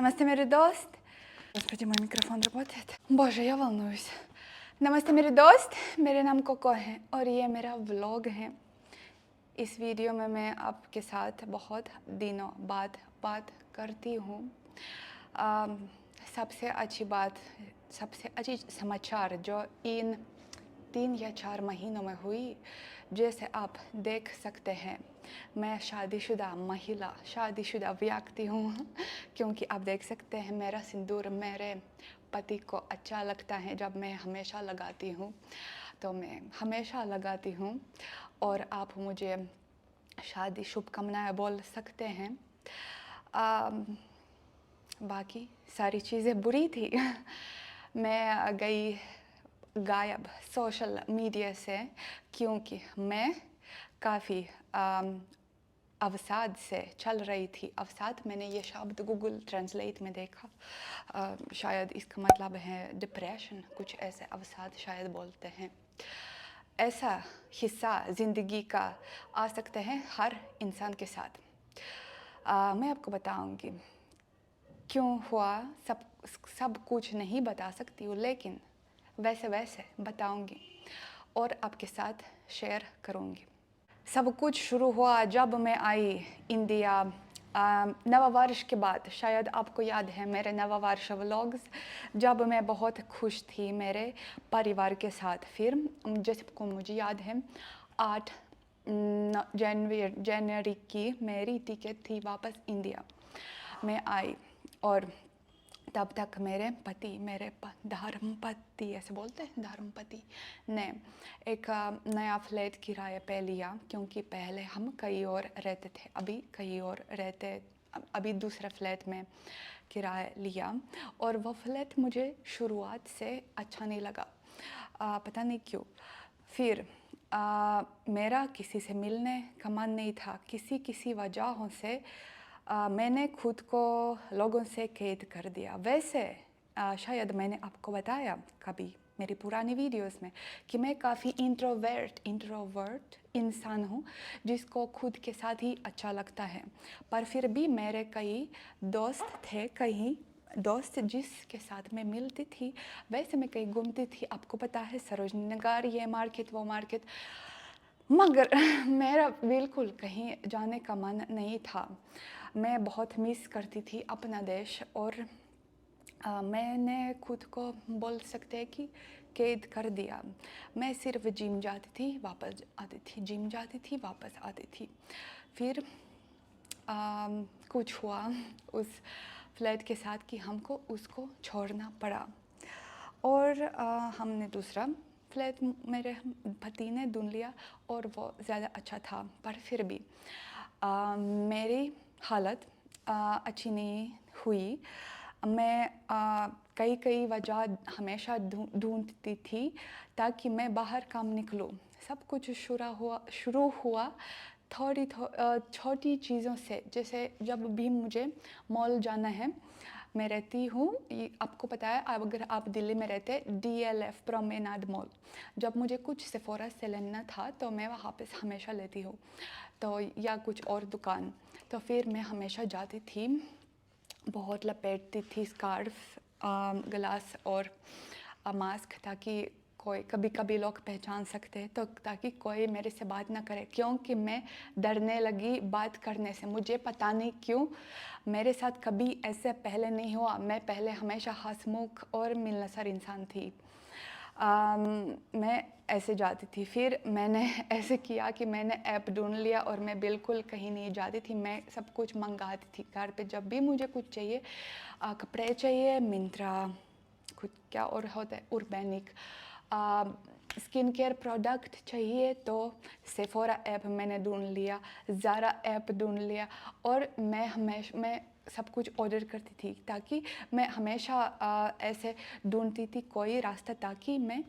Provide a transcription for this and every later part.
Намасте, मेरे дост. Господи, мой микрофон работает. Боже, я волнуюсь. नमस्ते मेरे दोस्त, मेरे नाम कोको है और ये मेरा व्लॉग है। इस वीडियो में मैं आपके साथ बहुत दिनों बाद बात करती हूँ। सबसे अच्छी समाचार जो इन 3 या 4 महीनों में हुई, जैसे आप देख सकते हैं मैं शादीशुदा महिला, शादीशुदा व्यक्ति हूँ क्योंकि आप देख सकते हैं मेरा सिंदूर मेरे पति को अच्छा लगता है जब मैं हमेशा लगाती हूँ, तो मैं हमेशा लगाती हूँ और आप मुझे शादी शुभकामनाएं बोल सकते हैं। बाकी सारी चीज़ें बुरी थी मैं गई गायब सोशल मीडिया से क्योंकि मैं काफ़ी अवसाद से चल रही थी। अवसाद, मैंने ये शब्द गूगल ट्रांसलेट में देखा, शायद इसका मतलब है डिप्रेशन, कुछ ऐसे अवसाद शायद बोलते हैं। ऐसा हिस्सा ज़िंदगी का आ सकता है हर इंसान के साथ। मैं आपको बताऊंगी क्यों हुआ, सब कुछ नहीं बता सकती हूँ, लेकिन वैसे बताऊंगी और आपके साथ शेयर करूंगी। सब कुछ शुरू हुआ जब मैं आई इंडिया नववर्ष के बाद। शायद आपको याद है मेरे नववर्ष व्लॉग्स, जब मैं बहुत खुश थी मेरे परिवार के साथ। फिर जैसे को मुझे याद है 8 जनवरी की मेरी टिकट थी वापस इंडिया में आई और तब तक मेरे धर्मपति, ऐसे बोलते हैं, धर्मपति ने एक नया फ्लैट किराए पे लिया क्योंकि पहले हम कहीं और रहते थे, अभी दूसरे फ्लैट में किराया लिया और वो फ्लैट मुझे शुरुआत से अच्छा नहीं लगा, पता नहीं क्यों। फिर मेरा किसी से मिलने का मन नहीं था, किसी वजहों से मैंने खुद को लोगों से कैद कर दिया। वैसे शायद मैंने आपको बताया कभी मेरी पुरानी वीडियोस में कि मैं काफ़ी इंट्रोवर्ट इंसान हूँ जिसको खुद के साथ ही अच्छा लगता है। पर फिर भी मेरे कई दोस्त जिसके साथ मैं मिलती थी, वैसे मैं कहीं घूमती थी, आपको पता है सरोजनी नगर, ये मार्केट वो मार्केट, मगर मेरा बिल्कुल कहीं जाने का मन नहीं था। मैं बहुत मिस करती थी अपना देश और मैंने खुद को बोल सकते हैं कि कैद कर दिया। मैं सिर्फ जिम जाती थी वापस आती थी, जिम जाती थी वापस आती थी। फिर कुछ हुआ उस फ्लैट के साथ कि हमको उसको छोड़ना पड़ा और हमने दूसरा फ्लैट मेरे पति ने ढूंढ लिया और वो ज़्यादा अच्छा था। पर फिर भी मेरी हालत अच्छी नहीं हुई। मैं कई वजह हमेशा ढूंढती थी ताकि मैं बाहर काम निकलूं। सब कुछ शुरू हुआ छोटी चीज़ों से, जैसे जब भी मुझे मॉल जाना है, मैं रहती हूँ, आपको पता है अगर आप दिल्ली में रहते, DLF प्रोमेनाड मॉल, जब मुझे कुछ सेफोरा से लेना था तो मैं वहाँ पे हमेशा लेती हूँ, तो या कुछ और दुकान, तो फिर मैं हमेशा जाती थी, बहुत लपेटती थी स्कार्फ, ग्लास और मास्क, ताकि कोई कभी लोग पहचान सकते हैं, तो ताकि कोई मेरे से बात ना करे, क्योंकि मैं डरने लगी बात करने से। मुझे पता नहीं क्यों, मेरे साथ कभी ऐसे पहले नहीं हुआ। मैं पहले हमेशा हंसमुख और मिलनसार इंसान थी। मैं ऐसे जाती थी। फिर मैंने ऐसे किया कि मैंने ऐप ढूंढ लिया और मैं बिल्कुल कहीं नहीं जाती थी, मैं सब कुछ मंगाती थी घर पे। जब भी मुझे कुछ चाहिए, कपड़े चाहिए, मिंत्रा, कुछ क्या और होता है, उर्बैनिक, स्किन केयर प्रोडक्ट चाहिए तो सेफोरा ऐप मैंने ढूंढ लिया, ज़ारा ऐप ढूंढ लिया और मैं सब कुछ ऑर्डर करती थी, ताकि मैं हमेशा ऐसे ढूंढती थी कोई रास्ता ताकि मैं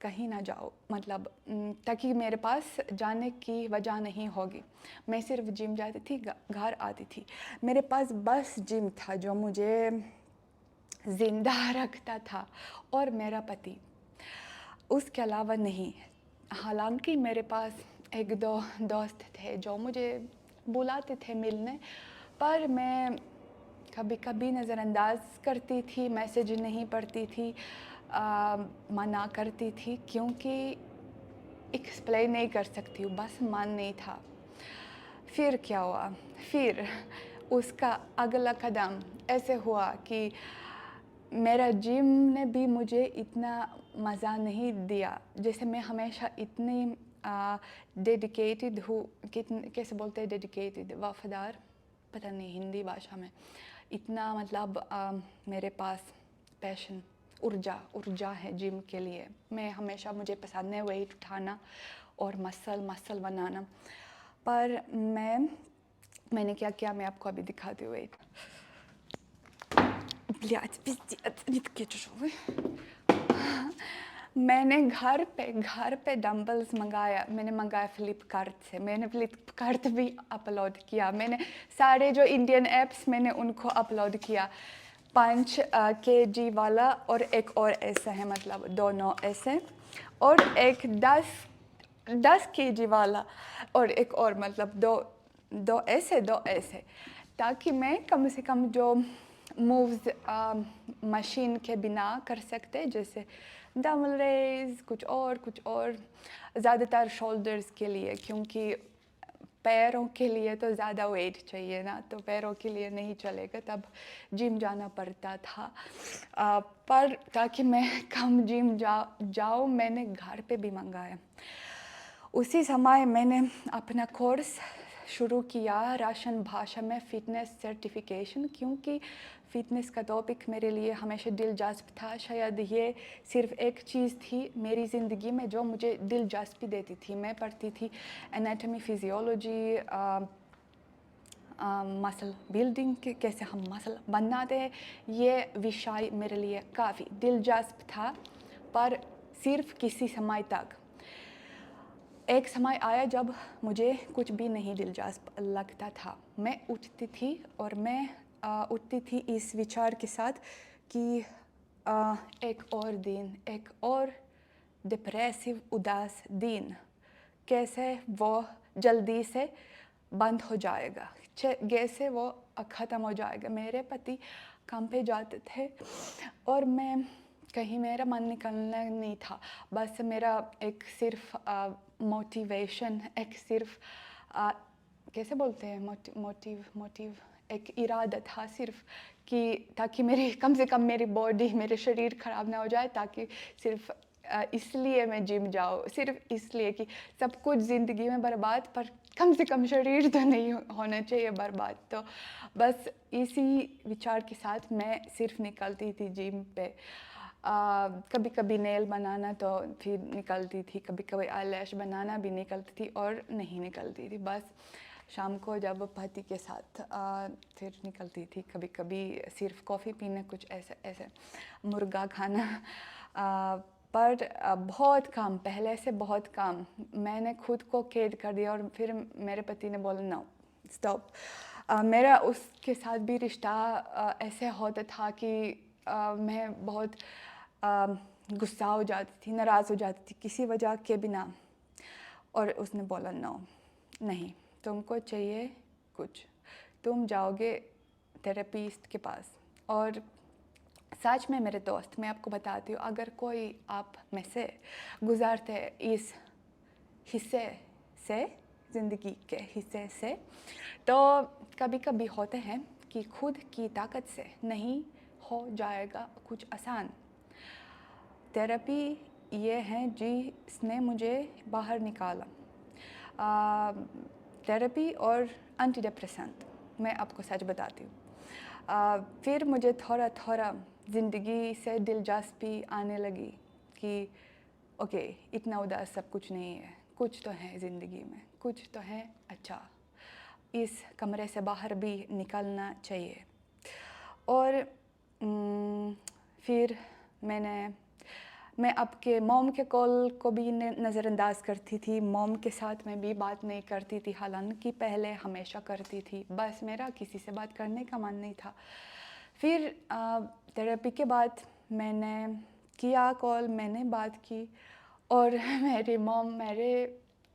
कहीं ना जाऊँ, मतलब ताकि मेरे पास जाने की वजह नहीं होगी। मैं सिर्फ जिम जाती थी, घर आती थी। मेरे पास बस जिम था जो मुझे ज़िंदा रखता था और मेरा पति, उसके अलावा नहीं। हालांकि मेरे पास 1-2 दोस्त थे जो मुझे बुलाते थे मिलने, पर मैं कभी कभी नज़रअंदाज करती थी, मैसेज नहीं पढ़ती थी, मना करती थी, क्योंकि एक्सप्लेन नहीं कर सकती हूँ, बस मन नहीं था। फिर क्या हुआ, फिर उसका अगला कदम ऐसे हुआ कि मेरा जिम ने भी मुझे इतना मज़ा नहीं दिया, जैसे मैं हमेशा इतनी डेडिकेटेड हूँ, कितने कैसे बोलते हैं डेडिकेटेड, वफादार, पता नहीं हिंदी भाषा में, इतना मतलब मेरे पास पैशन, ऊर्जा है जिम के लिए। मैं हमेशा, मुझे पसंद है वेट उठाना और मसल बनाना। पर मैंने क्या किया, मैं आपको अभी दिखाती हूँ। वेट, блядь, пиздец, не такие тяжелые. मैंने घर पे डंबल्स मैंने मंगाया फ्लिपकार्ट से। मैंने फ्लिपकार्ट भी अपलोड किया, मैंने सारे जो इंडियन ऐप्स मैंने उनको अपलोड किया। 5 kg वाला और एक और ऐसा है, मतलब दोनों ऐसे, और एक 10 kg वाला और एक और, मतलब दो ऐसे, ताकि मैं कम से कम जो मूव्स मशीन के बिना कर सकते, जैसे डबल रेज, कुछ और ज़्यादातर शोल्डर्स के लिए, क्योंकि पैरों के लिए तो ज़्यादा वेट चाहिए ना, तो पैरों के लिए नहीं चलेगा, तब जिम जाना पड़ता था। पर ताकि मैं कम जिम जाऊँ, मैंने घर पे भी मंगाया। उसी समय मैंने अपना कोर्स शुरू किया राशन भाषा में, फ़िटनेस सर्टिफिकेशन, क्योंकि फ़िटनेस का टॉपिक मेरे लिए हमेशा दिलचस्प था। शायद ये सिर्फ एक चीज़ थी मेरी ज़िंदगी में जो मुझे दिलचस्पी देती थी। मैं पढ़ती थी एनाटॉमी, फिजियोलॉजी, मसल बिल्डिंग के, कैसे हम मसल बनाते हैं, ये विषय मेरे लिए काफ़ी दिलचस्प था, पर सिर्फ किसी समय तक। एक समय आया जब मुझे कुछ भी नहीं दिलचस्प लगता था। मैं उठती थी और मैं उठती थी इस विचार के साथ कि एक और डिप्रेसिव, उदास दिन, कैसे वो जल्दी से बंद हो जाएगा, कैसे वो ख़त्म हो जाएगा। मेरे पति काम पे जाते थे और मैं कहीं, मेरा मन निकलना नहीं था, बस मेरा एक सिर्फ मोटिवेशन, एक सिर्फ कैसे बोलते हैं, मोटिव एक इरादा था सिर्फ, कि ताकि मेरी कम से कम मेरी बॉडी, मेरे शरीर ख़राब ना हो जाए, ताकि सिर्फ इसलिए मैं जिम जाऊँ, सिर्फ इसलिए कि सब कुछ ज़िंदगी में बर्बाद, पर कम से कम शरीर तो नहीं होना चाहिए बर्बाद। तो बस इसी विचार के साथ मैं सिर्फ निकलती थी जिम पे। कभी कभी नेल बनाना तो फिर निकलती थी, कभी कभी आईलैश बनाना भी निकलती थी और नहीं निकलती थी। बस शाम को जब पति के साथ फिर निकलती थी, कभी कभी सिर्फ कॉफ़ी पीने, कुछ ऐसे मुर्गा खाना। पर बहुत कम, पहले से बहुत कम। मैंने खुद को कैद कर दिया और फिर मेरे पति ने बोला नो स्टॉप। मेरा उसके साथ भी रिश्ता ऐसे होता था कि मैं बहुत गुस्सा हो जाती थी, नाराज़ हो जाती थी किसी वजह के बिना। और उसने बोला नो, नहीं, तुमको चाहिए कुछ, तुम जाओगे थेरेपिस्ट के पास। और सच में मेरे दोस्त, मैं आपको बताती हूँ, अगर कोई आप में से गुज़रते इस हिस्से से, ज़िंदगी के हिस्से से, तो कभी कभी होते हैं कि खुद की ताकत से नहीं हो जाएगा कुछ आसान। थेरेपी ये है जिसने मुझे बाहर निकाला। थेरेपी और एंटी डिप्रेसेंट, मैं आपको सच बताती हूँ। फिर मुझे थोड़ा थोड़ा ज़िंदगी से दिलचस्पी आने लगी कि ओके, इतना उदास सब कुछ नहीं है, कुछ तो है ज़िंदगी में, कुछ तो है अच्छा, इस कमरे से बाहर भी निकलना चाहिए। और फिर मैं आपके मॉम के कॉल को भी नज़रअंदाज करती थी। मॉम के साथ मैं भी बात नहीं करती थी, हालांकि पहले हमेशा करती थी, बस मेरा किसी से बात करने का मन नहीं था। फिर थेरेपी के बाद मैंने किया कॉल, मैंने बात की, और मेरी मॉम, मेरे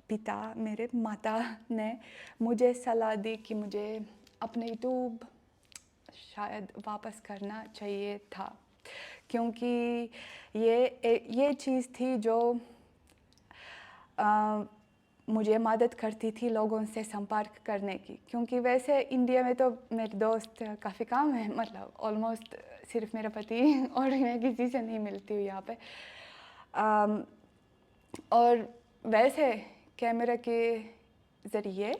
पिता, मेरे माता ने मुझे सलाह दी कि मुझे अपने यूट्यूब शायद वापस करना चाहिए था, क्योंकि ये चीज़ थी जो मुझे मदद करती थी लोगों से संपर्क करने की, क्योंकि वैसे इंडिया में तो मेरे दोस्त काफ़ी कम हैं, मतलब ऑलमोस्ट सिर्फ मेरा पति और मैं किसी से नहीं मिलती हूँ यहाँ पे। और वैसे कैमरा के ज़रिए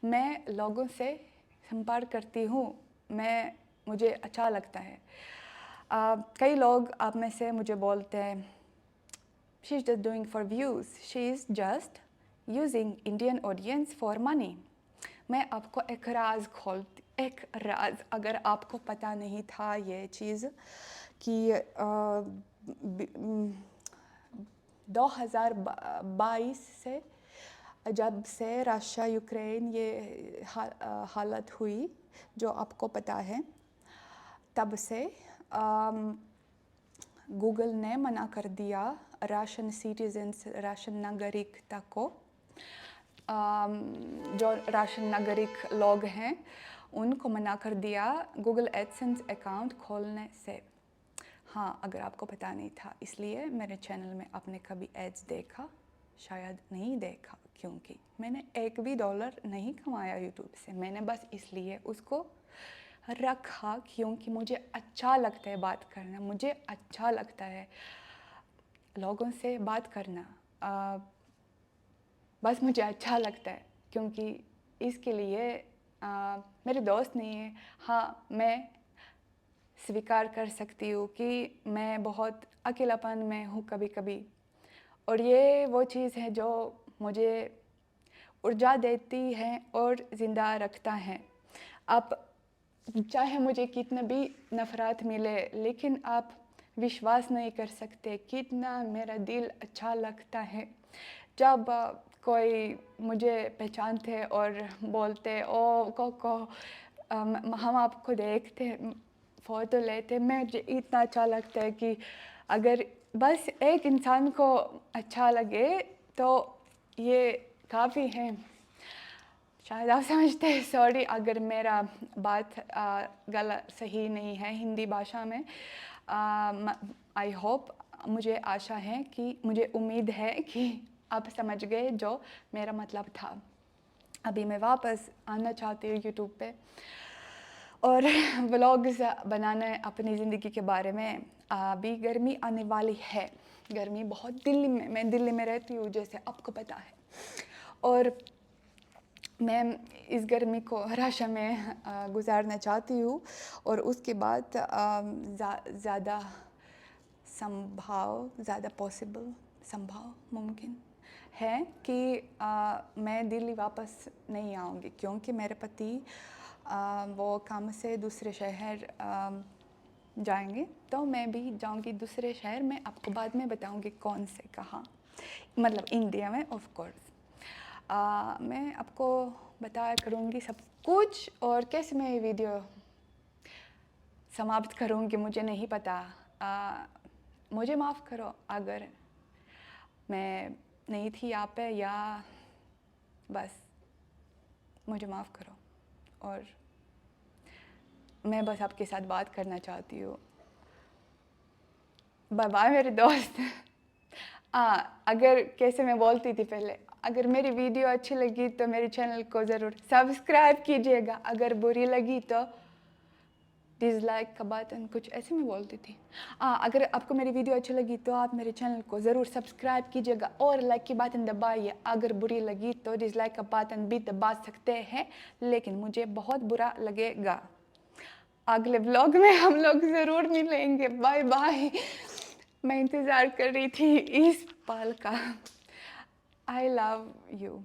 मैं लोगों से संपर्क करती हूँ, मुझे अच्छा लगता है। कई लोग आप में से मुझे बोलते हैं she is just doing for views, she is just using Indian audience for money. मैं आपको एक राज, अगर आपको पता नहीं था ये चीज़ कि 2022 से जब से रशिया यूक्रेन ये हालत हुई, जो आपको पता है, तब से गूगल ने मना कर दिया रशियन सिटीजन्स, रशियन नागरिकता को, जो रशियन नागरिक लोग हैं उनको मना कर दिया गूगल एडसेंस अकाउंट खोलने से। हाँ, अगर आपको पता नहीं था, इसलिए मेरे चैनल में आपने कभी एड्स देखा? शायद नहीं देखा, क्योंकि मैंने एक भी डॉलर नहीं कमाया यूट्यूब से। मैंने बस इसलिए उसको रखा क्योंकि मुझे अच्छा लगता है बात करना, मुझे अच्छा लगता है लोगों से बात करना। बस मुझे अच्छा लगता है, क्योंकि इसके लिए मेरे दोस्त नहीं है। हाँ, मैं स्वीकार कर सकती हूँ कि मैं बहुत अकेलापन में हूँ कभी कभी, और ये वो चीज़ है जो मुझे ऊर्जा देती है और ज़िंदा रखता है। आप चाहे मुझे कितना भी नफ़रत मिले, लेकिन आप विश्वास नहीं कर सकते कितना मेरा दिल अच्छा लगता है जब कोई मुझे पहचानते और बोलते ओ कोको, हम आपको देखते, फ़ोटो लेते। मुझे इतना अच्छा लगता है कि अगर बस एक इंसान को अच्छा लगे तो ये काफ़ी है। शायद आप समझते हैं, सॉरी अगर मेरा बात गलत सही नहीं है हिंदी भाषा में। आई होप, मुझे आशा है कि, मुझे उम्मीद है कि आप समझ गए जो मेरा मतलब था। अभी मैं वापस आना चाहती हूँ यूट्यूब पे और व्लॉग्स बनाना है अपनी ज़िंदगी के बारे में। अभी गर्मी आने वाली है, गर्मी बहुत, दिल्ली में, मैं दिल्ली में रहती हूँ जैसे आपको पता है, और मैं इस गर्मी को रशिया में गुजारना चाहती हूँ। और उसके बाद ज़्यादा संभव मुमकिन है कि मैं दिल्ली वापस नहीं आऊँगी, क्योंकि मेरे पति वो काम से दूसरे शहर जाएंगे, तो मैं भी जाऊंगी दूसरे शहर में। आपको बाद में बताऊंगी कौन से, कहाँ, मतलब इंडिया में ऑफ कोर्स। मैं आपको बताया करूँगी सब कुछ, और कैसे मैं ये वीडियो समाप्त करूँगी मुझे नहीं पता। मुझे माफ़ करो अगर मैं नहीं थी यहाँ पे, या बस मुझे माफ़ करो, और मैं बस आपके साथ बात करना चाहती हूँ। बाय बाय मेरे दोस्त। अगर कैसे मैं बोलती थी पहले, अगर मेरी वीडियो अच्छी लगी तो मेरे चैनल को ज़रूर सब्सक्राइब कीजिएगा, अगर बुरी लगी तो डिसलाइक का बटन, कुछ ऐसे मैं बोलती थी। अगर आपको मेरी वीडियो अच्छी लगी तो आप मेरे चैनल को ज़रूर सब्सक्राइब कीजिएगा और लाइक की बटन दबाइए। अगर बुरी लगी तो डिसलाइक का बटन भी दबा सकते हैं, लेकिन मुझे बहुत बुरा लगेगा। अगले व्लॉग में हम लोग ज़रूर मिलेंगे। Bye bye. मैं इंतज़ार कर रही थी इस पल का। I love you.